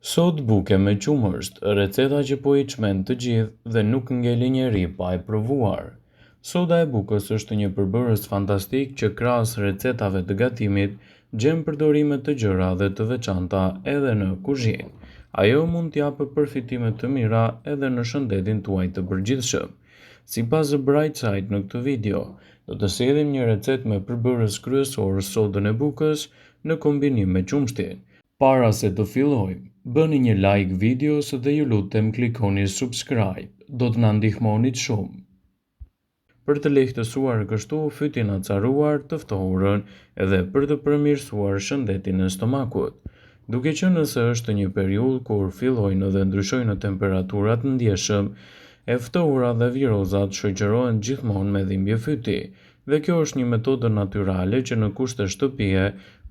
Sot buke me qumësht, receta që po i çmend të gjithë dhe nuk ngeli njeri pa e provuar. Soda e bukës është një përbërës fantastik që krahas recetave të gatimit, gjen përdorime të gjëra dhe të veçanta edhe në kuzhinë. Ajo mund t'japë përfitime të mira edhe në shëndetin tuaj të përgjithshëm. Sipas The Bright Side në këtë video, do të sillim një recetë me përbërës kryesor sodën e bukës në kombinim me qumshtin. Para se të fillojmë, bëni një like videos dhe ju lutem klikoni subscribe, do të na ndihmonit shumë. Për të lehtësuar kështu fytyn acaruar të ftohurën edhe për të përmirësuar shëndetin e stomakut. Duke qenë se është një periudhë kur fillojnë dhe ndryshojnë temperaturat ndjeshëm, e ftohura dhe virozat shoqërohen gjithmonë me dhimbje fyti, dhe kjo është një metodë natyrale që në kushte shtëpie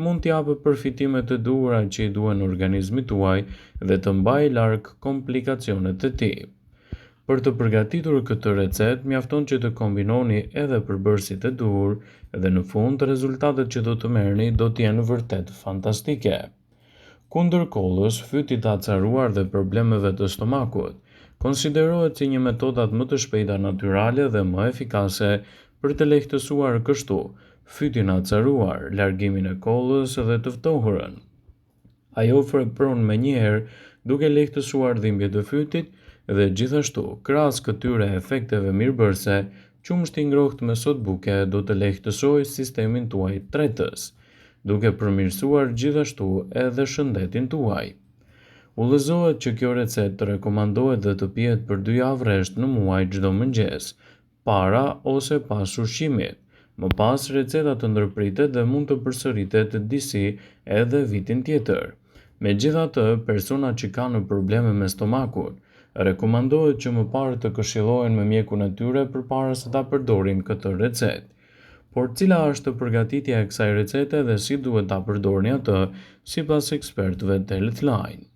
mund t'japë përfitimet e duhura që i duhen organizmit tuaj dhe të mbajë larg komplikacionet e tij. Për të përgatitur këtë recetë, mjafton që të kombinoni edhe përbërësit e duhur dhe në fund rezultatet që do të merrni do të jenë vërtet fantastike. Kundër kollës, fytit të acaruar dhe problemeve të stomakut, konsiderohet si një metodat më të shpejta natyrale dhe më efikase për të lehtësuar kështu fytin acaruar, largimin e kollës dhe të ftohurën. Ajo pron me njëherë duke lehtësuar dhimbjet e fytit dhe gjithashtu, krahas këtyre efekteve mirëbërëse, qumshti i ngrohtë me sodë buke do të lehtësojë sistemin tuaj tretës, duke përmirësuar gjithashtu edhe shëndetin tuaj. Udhëzohet që kjo recetë rekomandohet dhe të pihet për 2 javë rresht në muaj çdo mëngjes, para ose pas ushqimit. Më pas receta të ndërpritet dhe mund të përsëritet disi edhe vitin tjetër. Megjithatë, persona që kanë probleme me stomakun, rekomandohet që më parë të këshillohen me mjekun e tyre përpara se ta përdorin këtë recetë. Por cila është përgatitja e kësaj recete dhe si duhet ta përdorni atë sipas ekspertëve të Healthline?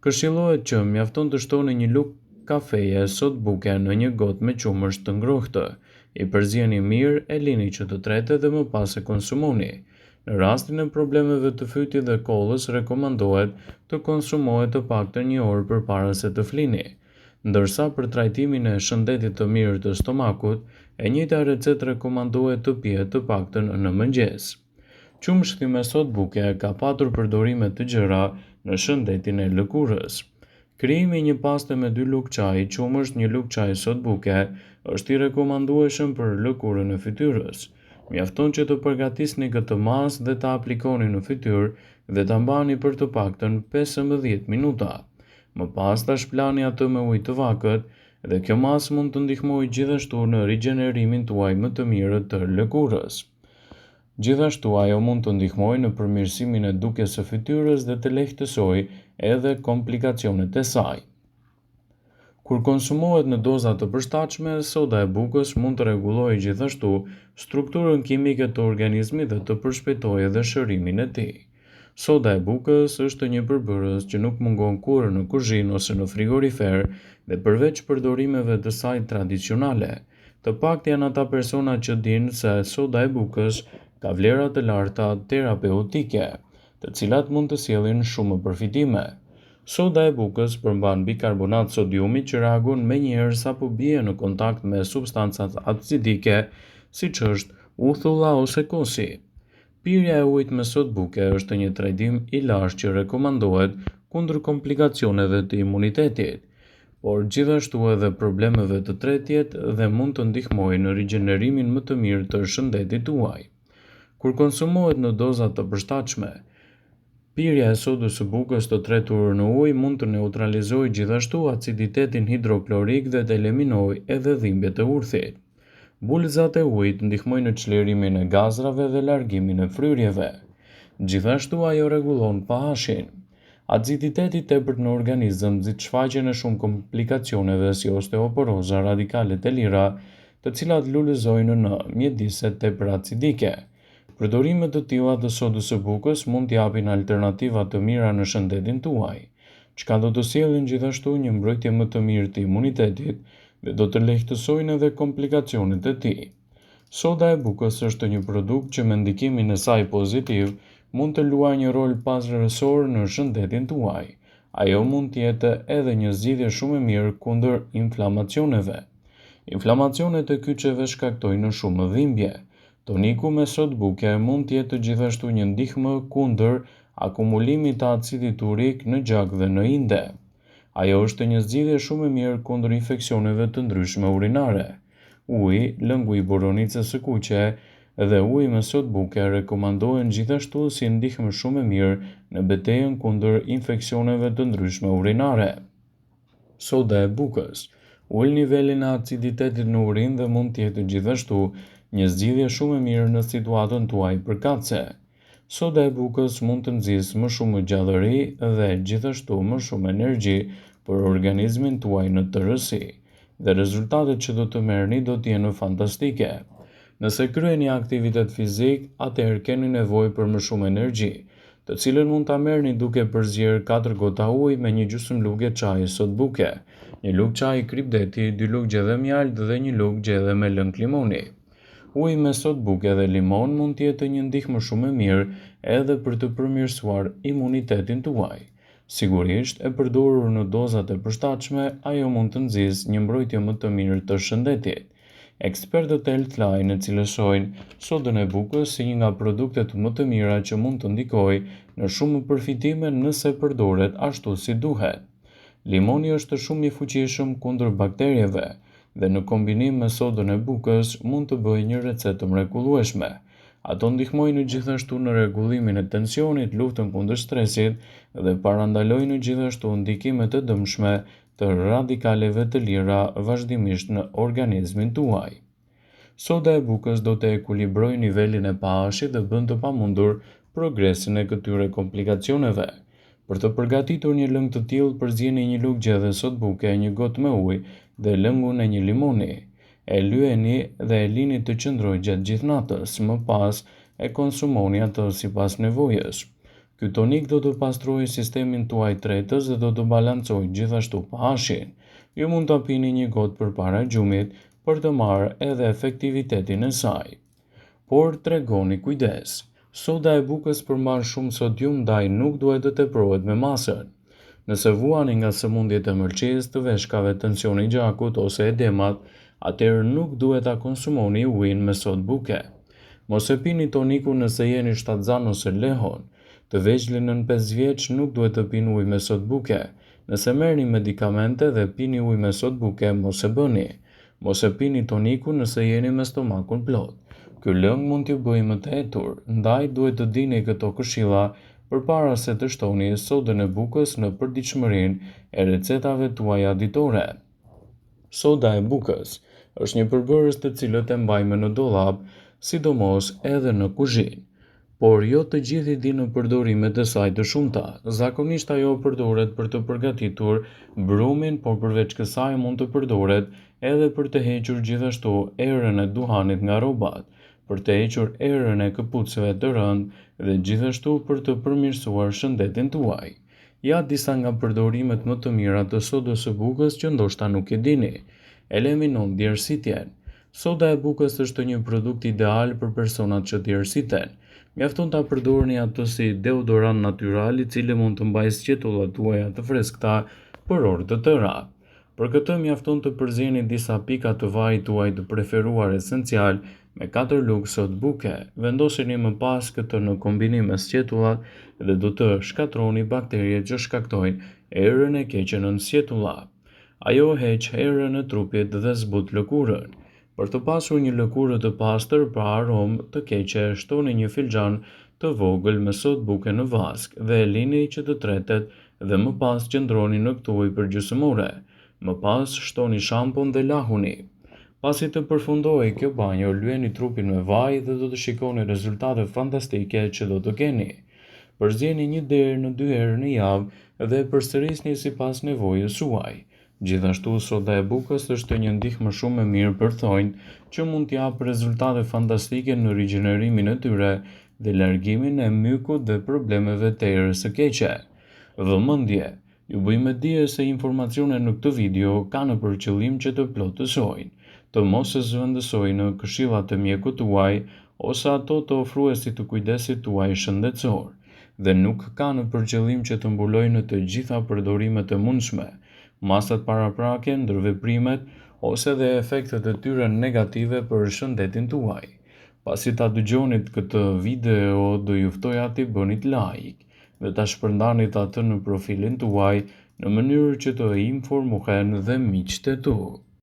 Këshillohet që mjafton të shtoni një lugë kafeje sodë buke në një gotë me qumësht të ngrohtë, i përzieni mirë, e lini që të trete dhe më pas e konsumoni. Në rastin e problemeve të fytit dhe kollës rekomandohet të konsumohet të paktën 1 orë përpara se të flini. Ndërsa për trajtimin e shëndetit të mirë të stomakut, e njëjta recetë rekomandohet të pihet të paktën në mëngjes. Qumshti me sodë buke ka patur përdorime të gjëra në shëndetin e lëkurës. Krijimi një paste me 2 lugë çaji qumësht, 1 lugë çaji sodë buke, është i rekomandueshëm për lëkurën e fytyrës. Mjafton që të përgatisni këtë masë dhe ta aplikoni në fytyrë dhe ta mbani për të paktën 15 minuta. Më pas ta shplani atë me ujë të vakët dhe kjo masë mund të ndihmojë gjithashtu në rigjenerimin tuaj më të mirë të lëkurës. Gjithashtu ajo mund të ndihmojë në përmirësimin e dukjes së fytyrës dhe të lehtësojë edhe komplikacionet e saj. Kur konsumohet në doza të përshtatshme, soda e bukës mund të rregullojë gjithashtu strukturën kimike të organizmit dhe të përshpejtojë edhe shërimin e tij. Soda e bukës është një përbërës që nuk mungon kurrë në kuzhinë ose në frigorifer dhe përveç përdorimeve të saj tradicionale, të paktë janë ata persona që dinë se soda e bukës ka vlera të larta terapeutike, të cilat mund të sjellin shumë përfitime. Soda e bukës përmban bikarbonat sodiumi që reagon menjëherë sapo bie në kontakt me substancat acidike, siç është uthulla ose kosi. Pirja e ujit me sodë buke është një trajtim i lashtë që rekomandohet kundër komplikacioneve të imunitetit, por gjithashtu edhe problemeve të tretjet dhe mund të ndihmojë në rigjenerimin më të mirë të shëndetit tuaj. Kur konsumohet në doza të përshtatshme, pirja e sodës së bukës të tretur në ujë mund të neutralizojë gjithashtu aciditetin hidroklorik dhe të eliminojë edhe dhimbjet e urthit. Bulëzat e ujit ndihmojnë në çlirimin e gazrave dhe largimin e fryrjeve. Gjithashtu ajo rregullon pH-in. Aciditeti i tepërt në organizëm nxit shfaqjen e shumë komplikacioneve si osteoporoza, radikalet e lira, të cilat lulëzojnë në mjedise tepër acidike. Përdorime të tilla të sodës së bukës mund t'japin alternativa të mira në shëndetin tuaj, çka do të sjellin gjithashtu një mbrojtje më të mirë të imunitetit dhe do të lehtësojnë edhe komplikacionet e tij. Soda e bukës është një produkt që me ndikimin e saj pozitiv mund të luajë një rol pasrësor në shëndetin tuaj. Ajo mund të jetë edhe një zgjidhje shumë e mirë kundër inflamacioneve. Inflamacionet e kyçeve shkaktojnë shumë dhimbje. Toniku me sodë buke mund të jetë gjithashtu një ndihmë kundër akumulimit të acidit urik në gjak dhe në inde. Ajo është një zgjidhje shumë e mirë kundër infeksioneve të ndryshme urinare. Uji, lëngu i boronicës së kuqe dhe uji me sodë buke rekomandohen gjithashtu si ndihmë shumë e mirë në betejën kundër infeksioneve të ndryshme urinare. Soda e bukës ul nivelin e aciditetit në urinë dhe mund të jetë gjithashtu një zgjidhje shumë e mirë në situatën tuaj përkatëse. Soda e bukës mund të nxjisë më shumë gjallëri dhe gjithashtu më shumë energji për organizmin tuaj në tërësi, dhe rezultatet që do të merrni do të jenë fantastike. Nëse kryeni aktivitet fizik, atëherë keni nevojë për më shumë energji, të cilën mund ta merrni duke përzier 4 gota ujë me një gjysmëlugë çaji sodë buke, një lugë çaji kripdeti, 2 lugë gjedhe mjaltë dhe 1 lugë gjedhe me lëng limoni. Uji me sodë buke dhe limon mund të jetë një ndihmë shumë e mirë edhe për të përmirësuar imunitetin tuaj. Sigurisht, e përdorur në dozat e përshtatshme, ajo mund të nxjisë një mbrojtje më të mirë të shëndetit. Ekspertët e Healthline e cilësojnë sodën e bukës si një nga produktet më të mira që mund të ndikojë në shumë përfitime nëse përdoret ashtu si duhet. Limoni është shumë i fuqishëm kundër bakterieve dhe në kombinim me sodën e bukës mund të bëjë një recetë mrekullueshme. Ato ndihmojnë gjithashtu në rregullimin e tensionit, luftën kundër stresit dhe parandalojnë gjithashtu ndikime të dëmshme të radikaleve të lira vazhdimisht në organizmin tuaj. Soda e bukës do të ekuilibrojë nivelin e pH-it dhe bën të pamundur progresin e këtyre komplikacioneve. Për të përgatitur një lëng të tillë, përzieni një lugë gjedhe sodë buke, një gotë me ujë dhe lëngun e një limoni. E lyeni dhe e lini të qëndrojë gjatë gjithë natës, më pas e konsumoni atë sipas nevojës. Ky tonik do të pastrojë sistemin tuaj tretës dhe do të balancojë gjithashtu pH-in. Ju mund ta pini një gotë përpara gjumit për të marrë edhe efektivitetin e saj. Por tregoni kujdes. Soda e bukës përmban shumë sodium, ndaj nuk duhet të teprohet me masën. Nëse vuani nga sëmundjet e mëlçisë, të veshkave, tensioni i gjakut ose edemat, atëherë nuk duhet ta konsumoni ujin me sodë buke. Mos e pini tonikun nëse jeni shtatzan ose lehon. Të vegjël nën 5 vjeç nuk duhet të pinë ujë me sodë buke. Nëse merrni medikamente dhe pini ujë me sodë buke, mos e bëni. Mos e pini tonikun nëse jeni me stomakun plot. Ky lëng mund t'ju bëjë më të hetur, ndaj duhet të dini këto këshilla përpara se të shtoni sodën e bukës në përditshmërinë e recetave tuaja ditore. Soda e bukës është një përbërës të cilët e mbajmë në dollap, sidomos edhe në kuzhinë. Por jo të gjithë i dinë përdorimet e saj të shumta. Zakonisht ajo përdoret për të përgatitur brumin, por përveç kësaj mund të përdoret edhe për të hequr gjithashtu erën e duhanit nga rrobat, për të hequr erën e këpucëve të rëndë dhe gjithashtu për të përmirësuar shëndetin tuaj. Ja disa nga përdorimet më të mira të sodës së bukës që ndoshta nuk e dini. Eliminon djersitjen. Soda e bukës është një produkt ideal për personat që djersiten. Mjafton ta përdorni atë si deodorant natyral i cili mund të mbajë sqetullat tuaja të freskëta për orë të tëra. Për këtë mjafton të përzieni disa pika të vajit tuaj të preferuar esencial me 4 lugë sodë buke. Vendoseni më pas këtë në kombinim me sqetullat dhe do të shkatroni bakteriet që shkaktojnë erën e keqe nën sqetulla. Ajo heq erën e trupit dhe zbut lëkurën. Për të pasur një lëkurë të pastër pa aromë të keqe, shtoni një filxhan të vogël me sodë buke në vask dhe e lini që të tretet dhe më pas qëndroni në këtë ujë për gjysmë ore. Më pas shtoni shampon dhe lahuni. Pasi të përfundojë kjo banjo, lyeni trupin me vaj dhe do të shikoni rezultate fantastike që do të keni. Përzieni 1 deri në 2 herë në javë dhe përsërisni sipas nevojës suaj. Gjithashtu, soda e bukës është një ndihmë shumë e mirë për thonjtë që mund t'japë rezultate fantastike në rigjenerimin e tyre dhe largimin e mykut dhe problemeve të erës së keqe. Vëmendje, ju bëjmë dije se informacionet në këtë video kanë për qëllim që të plotësojnë, të mos e zëvendësojnë në këshillat e mjekut tuaj ose ato të ofruesit të kujdesit tuaj shëndetësor. dhe nuk ka në përqëllim që të mbulojë në të gjitha përdorimet e mundshme, masat paraprake, ndërveprimet ose dhe efektet e tyre negative për shëndetin tuaj. Pasi ta dëgjonit këtë video, do ju ftoja t'i bënit like dhe ta shpërndanit atë në profilin tuaj në mënyrë që të informohen dhe miqtë e tu.